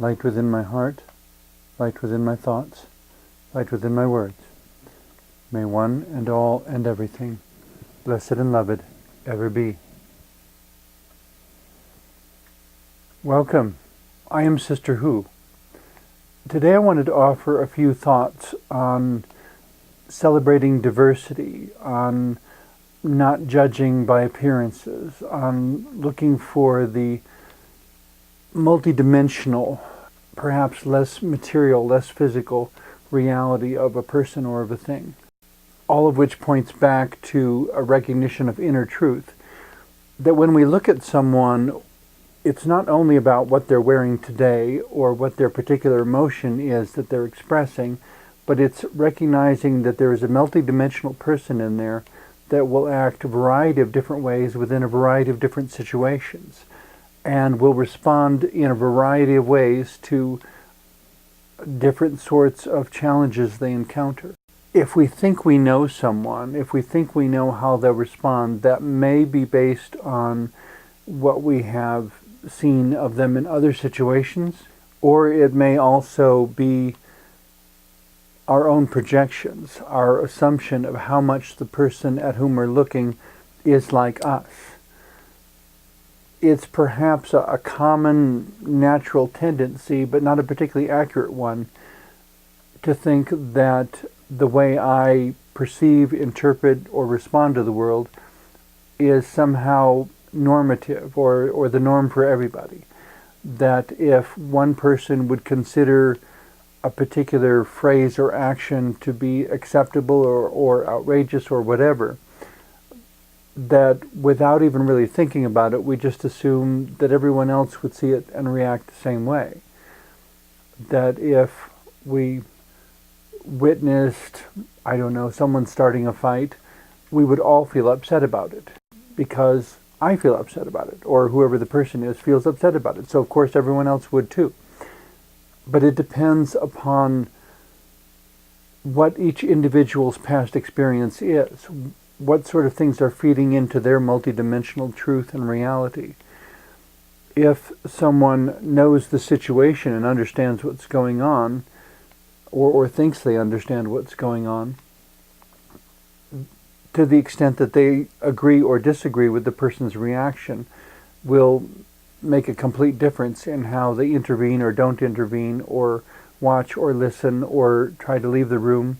light within my heart, light within my thoughts, light within my words. May one and all and everything, blessed and loved, ever be. Welcome. I am Sister Who. Today I wanted to offer a few thoughts on celebrating diversity, on not judging by appearances, on looking for the multidimensional, perhaps less material, less physical reality of a person or of a thing. All of which points back to a recognition of inner truth, that when we look at someone, it's not only about what they're wearing today or what their particular emotion is that they're expressing, but it's recognizing that there is a multidimensional person in there that will act a variety of different ways within a variety of different situations, and will respond in a variety of ways to different sorts of challenges they encounter. If we think we know someone, if we think we know how they'll respond, that may be based on what we have seen of them in other situations, or it may also be our own projections, our assumption of how much the person at whom we're looking is like us. It's perhaps a common natural tendency, but not a particularly accurate one, to think that the way I perceive, interpret, or respond to the world is somehow normative or the norm for everybody. That if one person would consider a particular phrase or action to be acceptable or outrageous or whatever, that without even really thinking about it, we just assume that everyone else would see it and react the same way. That if we witnessed, I don't know, someone starting a fight, we would all feel upset about it because I feel upset about it, or whoever the person is feels upset about it. So of course everyone else would too. But it depends upon what each individual's past experience is, what sort of things are feeding into their multidimensional truth and reality. If someone knows the situation and understands what's going on, or thinks they understand what's going on, to the extent that they agree or disagree with the person's reaction, will make a complete difference in how they intervene or don't intervene, or watch or listen or try to leave the room.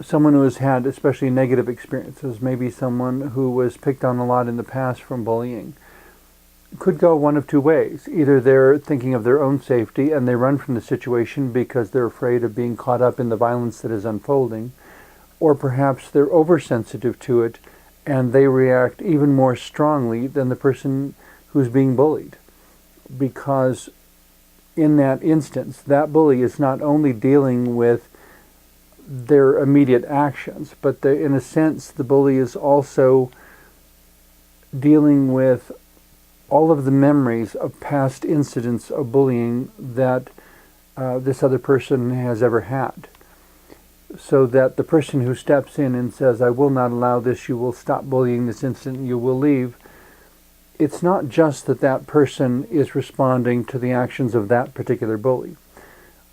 Someone who has had especially negative experiences, maybe someone who was picked on a lot in the past from bullying, could go one of two ways. Either they're thinking of their own safety and they run from the situation because they're afraid of being caught up in the violence that is unfolding, or perhaps they're oversensitive to it and they react even more strongly than the person who's being bullied. Because in that instance, that bully is not only dealing with their immediate actions, but in a sense the bully is also dealing with all of the memories of past incidents of bullying that this other person has ever had. So that the person who steps in and says, I will not allow this, you will stop bullying this instant, you will leave, it's not just that that person is responding to the actions of that particular bully,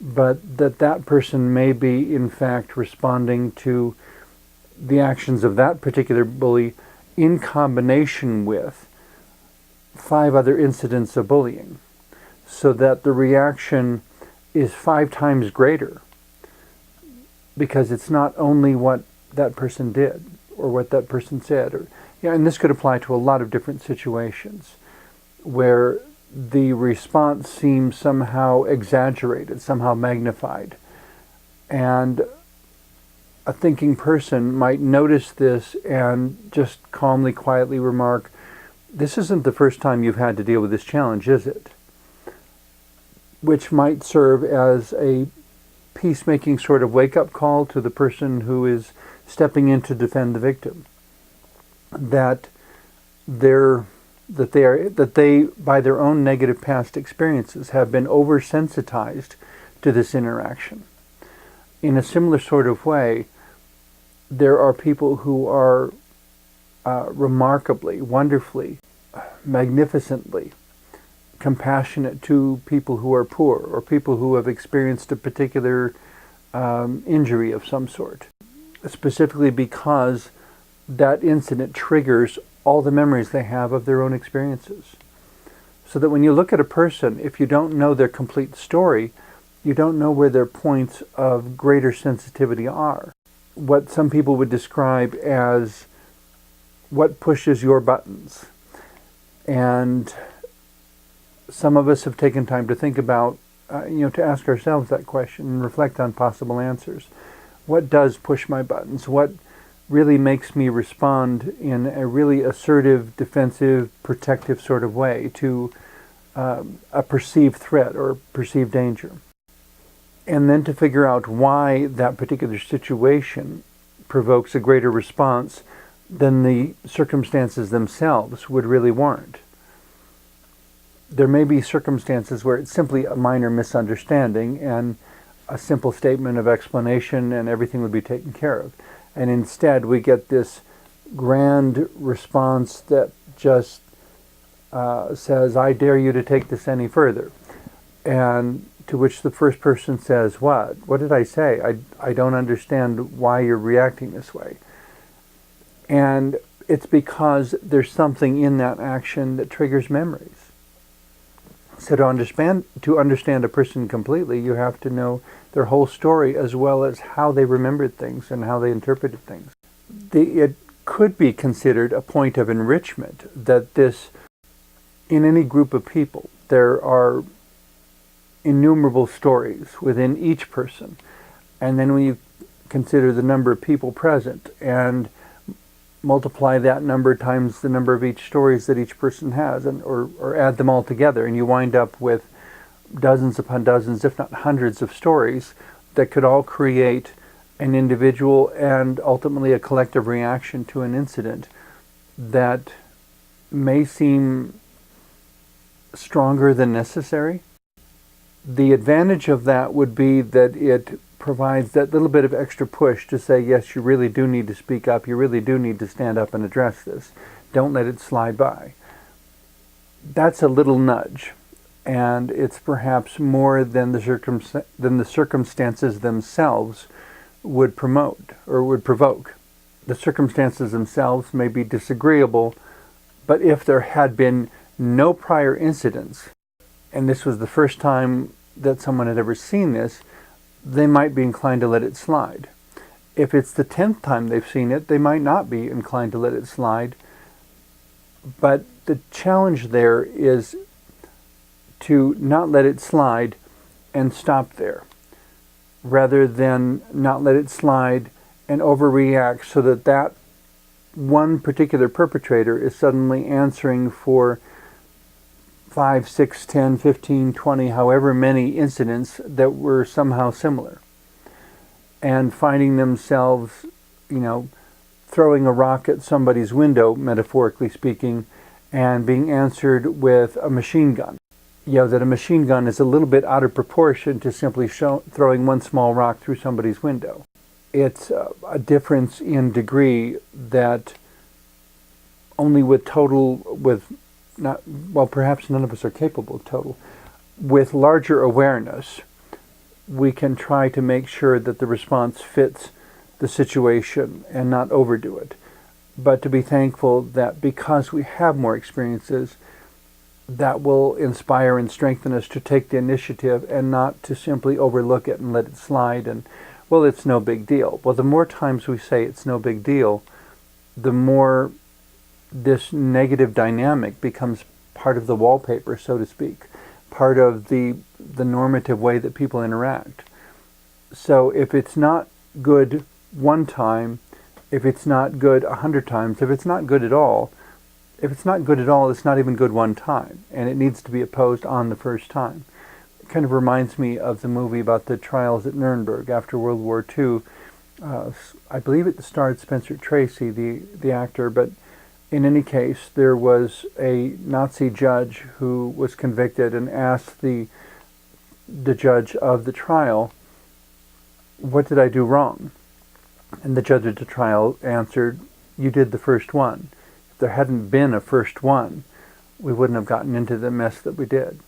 but that that person may be in fact responding to the actions of that particular bully in combination with 5 other incidents of bullying, so that the reaction is 5 times greater, because it's not only what that person did or what that person said, and this could apply to a lot of different situations where the response seems somehow exaggerated, somehow magnified, and a thinking person might notice this and just calmly, quietly remark, this isn't the first time you've had to deal with this challenge, is it? Which might serve as a peacemaking sort of wake-up call to the person who is stepping in to defend the victim. That they, by their own negative past experiences, have been oversensitized to this interaction. In a similar sort of way, there are people who are remarkably, wonderfully, magnificently compassionate to people who are poor or people who have experienced a particular injury of some sort, specifically because that incident triggers all the memories they have of their own experiences. So that when you look at a person, if you don't know their complete story, you don't know where their points of greater sensitivity are. What some people would describe as what pushes your buttons. And some of us have taken time to think about, to ask ourselves that question and reflect on possible answers. What does push my buttons? What really makes me respond in a really assertive, defensive, protective sort of way to a perceived threat or perceived danger? And then to figure out why that particular situation provokes a greater response than the circumstances themselves would really warrant. There may be circumstances where it's simply a minor misunderstanding and a simple statement of explanation and everything would be taken care of. And instead we get this grand response that just says, I dare you to take this any further. And to which the first person says, what? What did I say? I don't understand why you're reacting this way. And it's because there's something in that action that triggers memories. So to understand a person completely, you have to know their whole story as well as how they remembered things and how they interpreted things. It could be considered a point of enrichment that in any group of people, there are innumerable stories within each person. And then when you consider the number of people present and multiply that number times the number of each stories that each person has, or add them all together, and you wind up with dozens upon dozens, if not hundreds of stories that could all create an individual and ultimately a collective reaction to an incident that may seem stronger than necessary. The advantage of that would be that it provides that little bit of extra push to say, yes, you really do need to speak up, you really do need to stand up and address this. Don't let it slide by. That's a little nudge, and it's perhaps more than the circumstances themselves would promote or would provoke. The circumstances themselves may be disagreeable, but if there had been no prior incidents, and this was the first time that someone had ever seen this, they might be inclined to let it slide. If it's the 10th time they've seen it, they might not be inclined to let it slide. But the challenge there is to not let it slide and stop there, rather than not let it slide and overreact so that one particular perpetrator is suddenly answering for 5, 6, 10, 15, 20, however many incidents that were somehow similar. And finding themselves, throwing a rock at somebody's window, metaphorically speaking, and being answered with a machine gun. That a machine gun is a little bit out of proportion to simply throwing one small rock through somebody's window. It's a difference in degree that only perhaps none of us are capable of total. With larger awareness, we can try to make sure that the response fits the situation and not overdo it. But to be thankful that because we have more experiences, that will inspire and strengthen us to take the initiative and not to simply overlook it and let it slide and, well, it's no big deal. Well, the more times we say it's no big deal, the more this negative dynamic becomes part of the wallpaper, so to speak, part of the normative way that people interact. So if it's not good one time, if it's not good 100 times, if it's not good at all, it's not even good one time, and it needs to be opposed on the first time. It kind of reminds me of the movie about the trials at Nuremberg after World War II. I believe it starred Spencer Tracy, the actor, but in any case, there was a Nazi judge who was convicted and asked the judge of the trial, what did I do wrong? And the judge of the trial answered, you did the first one. If there hadn't been a first one, we wouldn't have gotten into the mess that we did.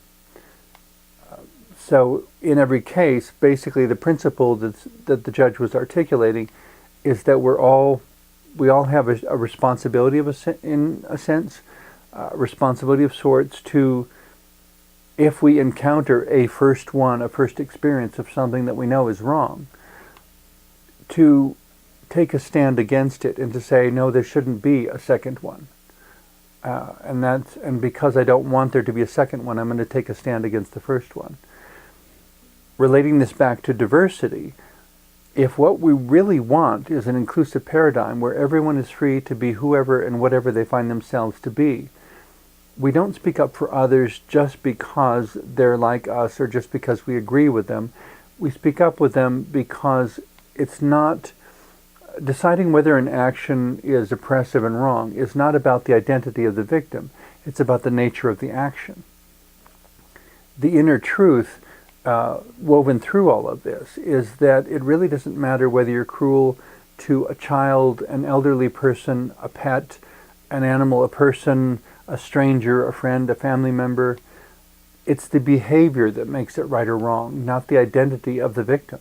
So in every case, basically the principle that the judge was articulating is that we all have a responsibility in a sense, responsibility of sorts to, if we encounter a first experience of something that we know is wrong, to take a stand against it and to say, no, there shouldn't be a second one. And because I don't want there to be a second one, I'm going to take a stand against the first one. Relating this back to diversity, if what we really want is an inclusive paradigm where everyone is free to be whoever and whatever they find themselves to be, we don't speak up for others just because they're like us or just because we agree with them. We speak up with them because it's not deciding whether an action is oppressive and wrong is not about the identity of the victim. It's about the nature of the action. The inner truth woven through all of this is that it really doesn't matter whether you're cruel to a child, an elderly person, a pet, an animal, a person, a stranger, a friend, a family member. It's the behavior that makes it right or wrong, not the identity of the victim.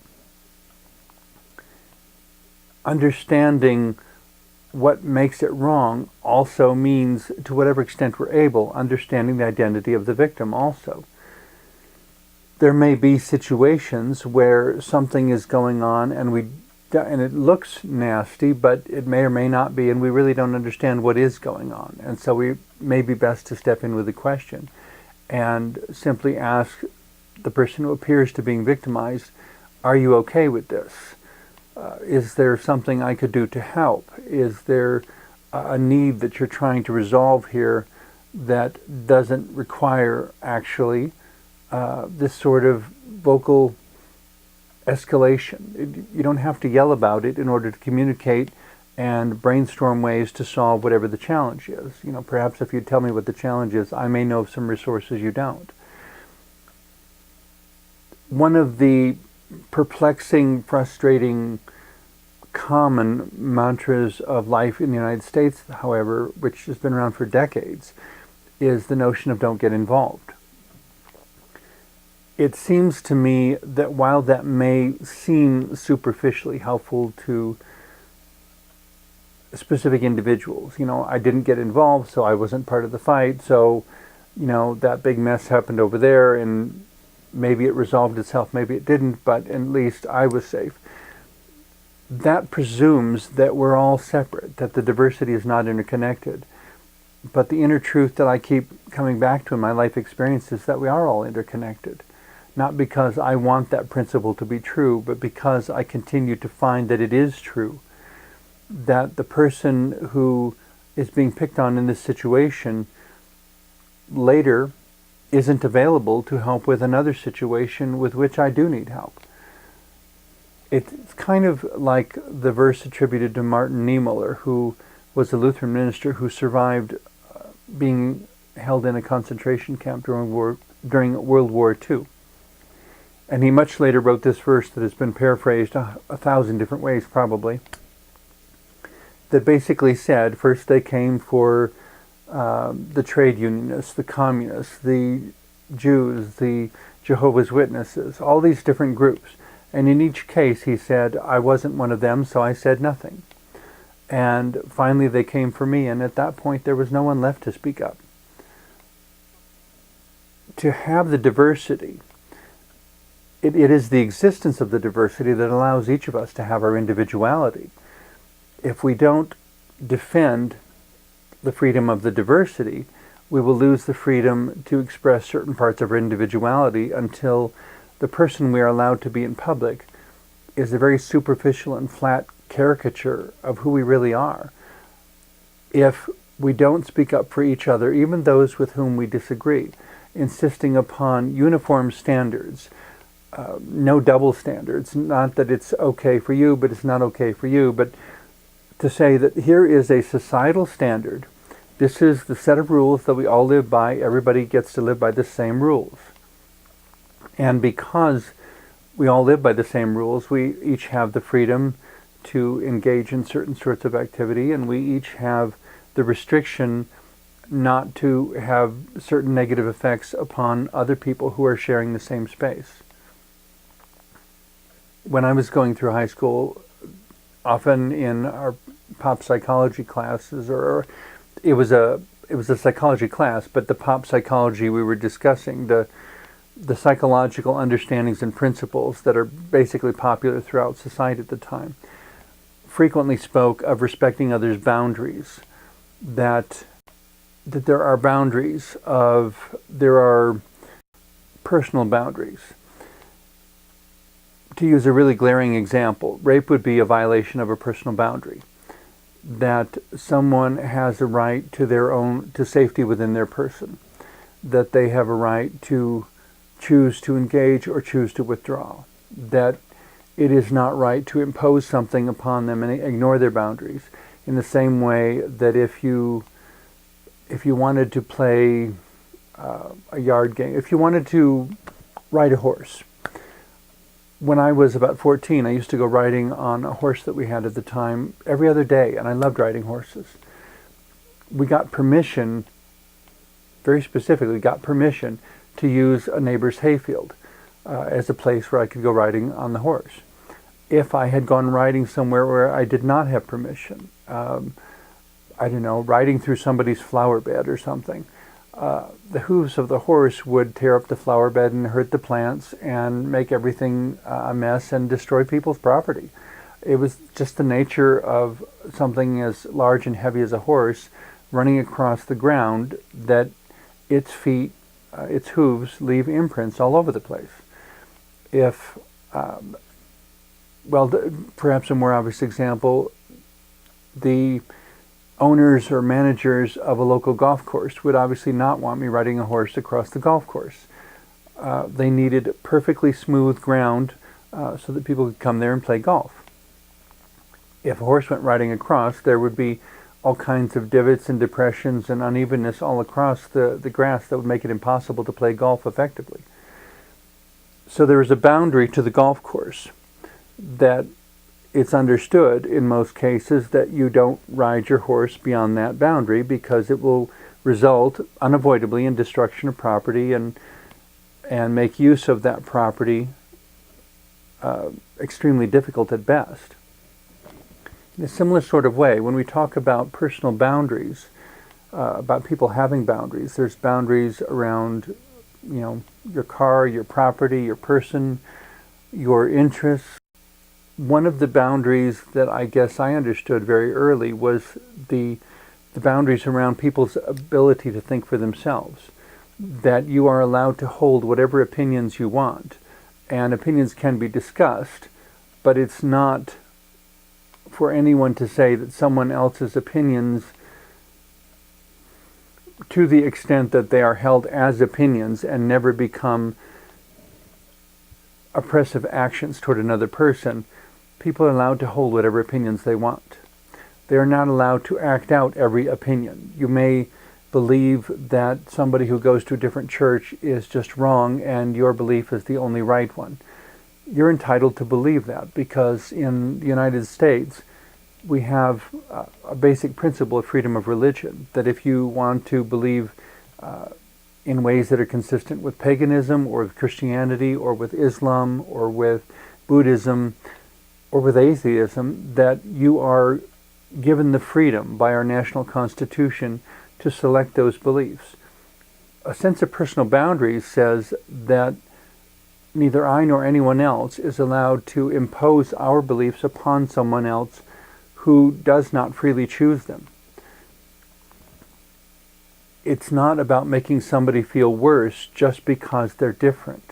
Understanding what makes it wrong also means, to whatever extent we're able, understanding the identity of the victim also. There may be situations where something is going on and it looks nasty, but it may or may not be, and we really don't understand what is going on. And so we may be best to step in with a question and simply ask the person who appears to be being victimized, are you okay with this? Is there something I could do to help? Is there a need that you're trying to resolve here that doesn't require actually this sort of vocal escalation? You don't have to yell about it in order to communicate and brainstorm ways to solve whatever the challenge is. Perhaps if you tell me what the challenge is, I may know of some resources you don't. One of the perplexing, frustrating, common mantras of life in the United States, however, which has been around for decades, is the notion of don't get involved. It seems to me that while that may seem superficially helpful to specific individuals, I didn't get involved, so I wasn't part of the fight, so, that big mess happened over there, and maybe it resolved itself, maybe it didn't, but at least I was safe. That presumes that we're all separate, that the diversity is not interconnected. But the inner truth that I keep coming back to in my life experience is that we are all interconnected. Not because I want that principle to be true, but because I continue to find that it is true. That the person who is being picked on in this situation later isn't available to help with another situation with which I do need help. It's kind of like the verse attributed to Martin Niemöller, who was a Lutheran minister who survived being held in a concentration camp during World War II. And he much later wrote this verse that has been paraphrased 1,000 different ways probably, that basically said, first they came for the trade unionists, the communists, the Jews, the Jehovah's Witnesses, all these different groups. And in each case he said, I wasn't one of them, so I said nothing. And finally they came for me, and at that point there was no one left to speak up. To have the diversity, it is the existence of the diversity that allows each of us to have our individuality. If we don't defend the freedom of the diversity, we will lose the freedom to express certain parts of our individuality until the person we are allowed to be in public is a very superficial and flat caricature of who we really are. If we don't speak up for each other, even those with whom we disagree, insisting upon uniform standards, no double standards, not that it's okay for you, but it's not okay for you, but to say that here is a societal standard, this is the set of rules that we all live by, everybody gets to live by the same rules. And because we all live by the same rules, we each have the freedom to engage in certain sorts of activity, and we each have the restriction not to have certain negative effects upon other people who are sharing the same space. When I was going through high school, often in our pop psychology classes, or it was a psychology class, but the pop psychology we were discussing, the psychological understandings and principles that are basically popular throughout society at the time, frequently spoke of respecting others' boundaries, that there are boundaries there are personal boundaries. To use a really glaring example, rape would be a violation of a personal boundary. That someone has a right to safety within their person. That they have a right to choose to engage or choose to withdraw. That it is not right to impose something upon them and ignore their boundaries. In the same way that if you wanted to play a yard game, if you wanted to ride a horse. When I was about 14, I used to go riding on a horse that we had at the time every other day, and I loved riding horses. We got permission, very specifically got permission, to use a neighbor's hayfield as a place where I could go riding on the horse. If I had gone riding somewhere where I did not have permission, I don't know, riding through somebody's flower bed or something, the hooves of the horse would tear up the flower bed and hurt the plants and make everything a mess and destroy people's property. It was just the nature of something as large and heavy as a horse running across the ground that its feet, its hooves leave imprints all over the place. If, perhaps a more obvious example, the owners or managers of a local golf course would obviously not want me riding a horse across the golf course. They needed perfectly smooth ground so that people could come there and play golf. If a horse went riding across, there would be all kinds of divots and depressions and unevenness all across the grass that would make it impossible to play golf effectively. So there is a boundary to the golf course that it's understood in most cases that you don't ride your horse beyond that boundary because it will result unavoidably in destruction of property and make use of that property extremely difficult at best. In a similar sort of way, when we talk about personal boundaries, about people having boundaries, there's boundaries around, your car, your property, your person, your interests. One of the boundaries that I guess I understood very early was the boundaries around people's ability to think for themselves. That you are allowed to hold whatever opinions you want, and opinions can be discussed, but it's not for anyone to say that someone else's opinions, to the extent that they are held as opinions and never become oppressive actions toward another person, people are allowed to hold whatever opinions they want. They are not allowed to act out every opinion. You may believe that somebody who goes to a different church is just wrong and your belief is the only right one. You're entitled to believe that because in the United States we have a basic principle of freedom of religion, that if you want to believe in ways that are consistent with paganism or with Christianity or with Islam or with Buddhism or with atheism, that you are given the freedom by our national constitution to select those beliefs. A sense of personal boundaries says that neither I nor anyone else is allowed to impose our beliefs upon someone else who does not freely choose them. It's not about making somebody feel worse just because they're different.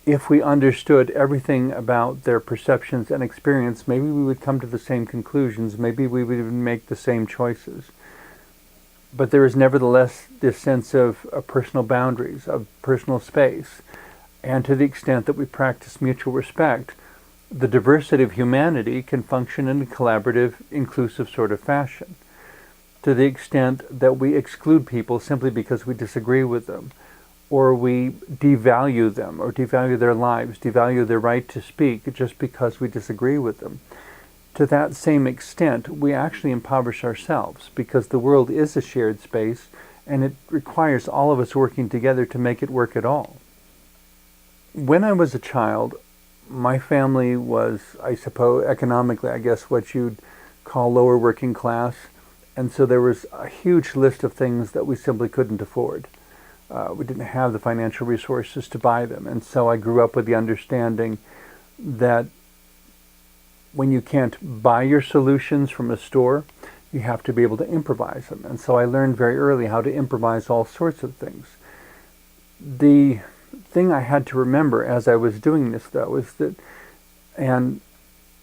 If we understood everything about their perceptions and experience, maybe we would come to the same conclusions, maybe we would even make the same choices. But there is nevertheless this sense of personal boundaries, of personal space. And to the extent that we practice mutual respect, the diversity of humanity can function in a collaborative, inclusive sort of fashion. To the extent that we exclude people simply because we disagree with them, or we devalue them, or devalue their lives, devalue their right to speak just because we disagree with them. to that same extent, we actually impoverish ourselves, because the world is a shared space and it requires all of us working together to make it work at all. When I was a child, my family was, I suppose, economically, I guess, what you'd call lower working class. And so there was a huge list of things that we simply couldn't afford. We didn't have the financial resources to buy them. And so I grew up with the understanding that when you can't buy your solutions from a store, you have to be able to improvise them. And so I learned very early how to improvise all sorts of things. The thing I had to remember as I was doing this, though, is that, and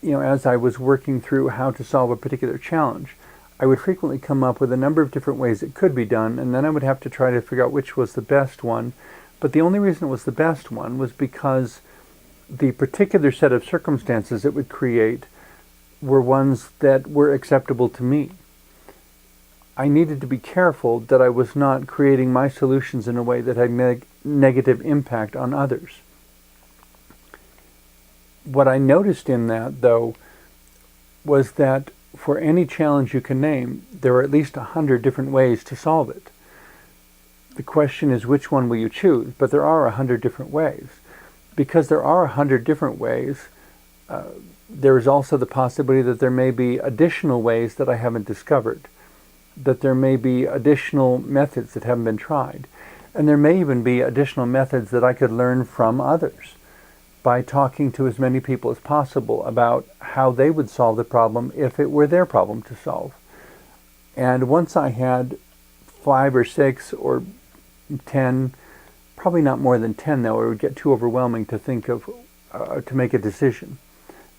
as I was working through how to solve a particular challenge, I would frequently come up with a number of different ways it could be done, and then I would have to try to figure out which was the best one. But the only reason it was the best one was because the particular set of circumstances it would create were ones that were acceptable to me. I needed to be careful that I was not creating my solutions in a way that had negative impact on others. What I noticed in that, though, was that for any challenge you can name, there are at least 100 different ways to solve it. The question is, which one will you choose? But there are 100 different ways. Because there are 100 different ways, there is also the possibility that there may be additional ways that I haven't discovered, that there may be additional methods that haven't been tried, and there may even be additional methods that I could learn from others by talking to as many people as possible about how they would solve the problem if it were their problem to solve. And once I had 5 or 6 or 10, probably not more than 10 though, it would get too overwhelming to think of, to make a decision.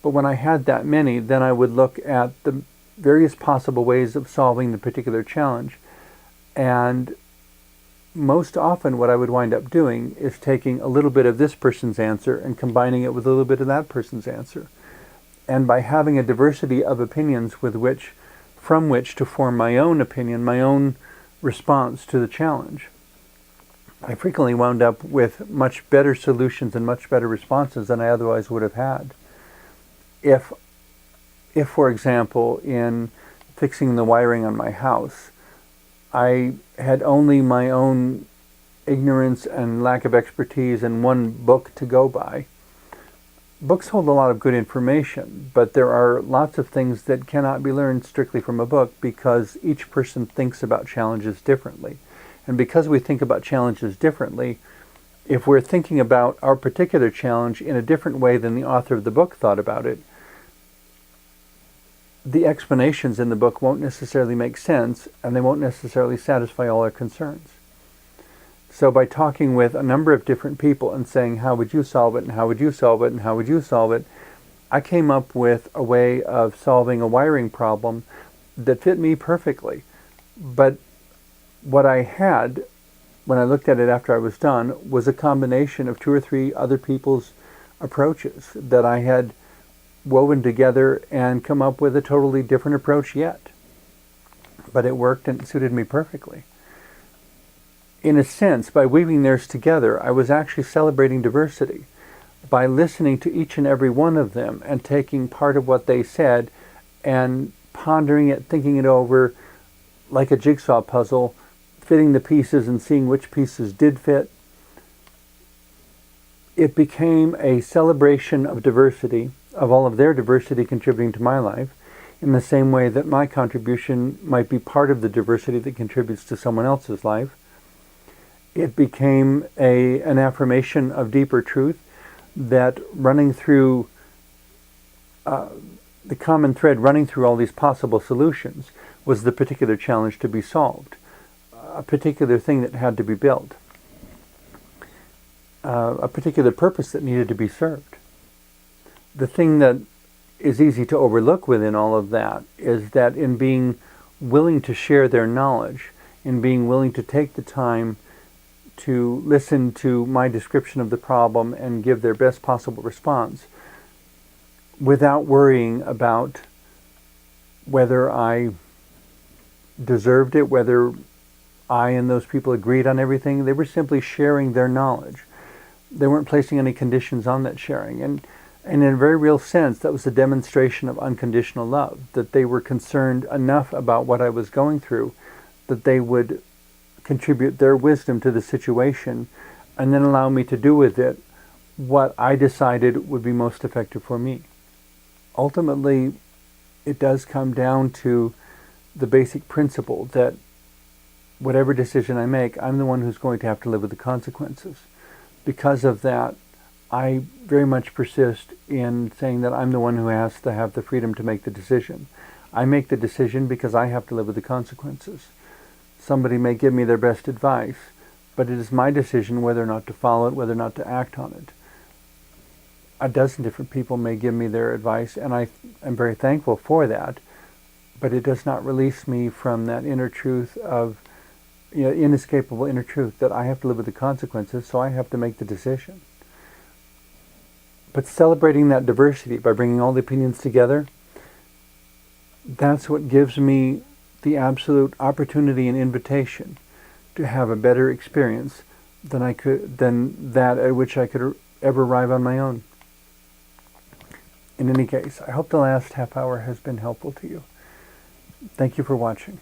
But when I had that many, then I would look at the various possible ways of solving the particular challenge. And most often what I would wind up doing is taking a little bit of this person's answer and combining it with a little bit of that person's answer. And by having a diversity of opinions from which to form my own opinion, my own response to the challenge, I frequently wound up with much better solutions and much better responses than I otherwise would have had. If for example, in fixing the wiring on my house, I had only my own ignorance and lack of expertise and one book to go by. Books hold a lot of good information, but there are lots of things that cannot be learned strictly from a book because each person thinks about challenges differently. And because we think about challenges differently, if we're thinking about our particular challenge in a different way than the author of the book thought about it, the explanations in the book won't necessarily make sense, and they won't necessarily satisfy all our concerns. So by talking with a number of different people and saying, how would you solve it, and how would you solve it, and how would you solve it, I came up with a way of solving a wiring problem that fit me perfectly. But what I had, when I looked at it after I was done, was a combination of 2 or 3 other people's approaches that I had woven together and come up with a totally different approach yet. But it worked and it suited me perfectly. In a sense, by weaving theirs together, I was actually celebrating diversity. By listening to each and every one of them and taking part of what they said and pondering it, thinking it over like a jigsaw puzzle, fitting the pieces and seeing which pieces did fit, it became a celebration of diversity, of all of their diversity contributing to my life, in the same way that my contribution might be part of the diversity that contributes to someone else's life. It became an affirmation of deeper truth that running through, the common thread running through all these possible solutions was the particular challenge to be solved, a particular thing that had to be built, a particular purpose that needed to be served. The thing that is easy to overlook within all of that is that in being willing to share their knowledge, in being willing to take the time to listen to my description of the problem and give their best possible response, without worrying about whether I deserved it, whether I and those people agreed on everything, they were simply sharing their knowledge. They weren't placing any conditions on that sharing. And And in a very real sense, that was a demonstration of unconditional love, that they were concerned enough about what I was going through that they would contribute their wisdom to the situation and then allow me to do with it what I decided would be most effective for me. Ultimately, it does come down to the basic principle that whatever decision I make, I'm the one who's going to have to live with the consequences. Because of that, I very much persist in saying that I'm the one who has to have the freedom to make the decision. I make the decision because I have to live with the consequences. Somebody may give me their best advice, but it is my decision whether or not to follow it, whether or not to act on it. A dozen different people may give me their advice, and I am very thankful for that, but it does not release me from that inner truth of, inescapable inner truth that I have to live with the consequences, so I have to make the decision. But celebrating that diversity by bringing all the opinions together, that's what gives me the absolute opportunity and invitation to have a better experience than that at which I could ever arrive on my own. In any case, I hope the last half hour has been helpful to you. Thank you for watching.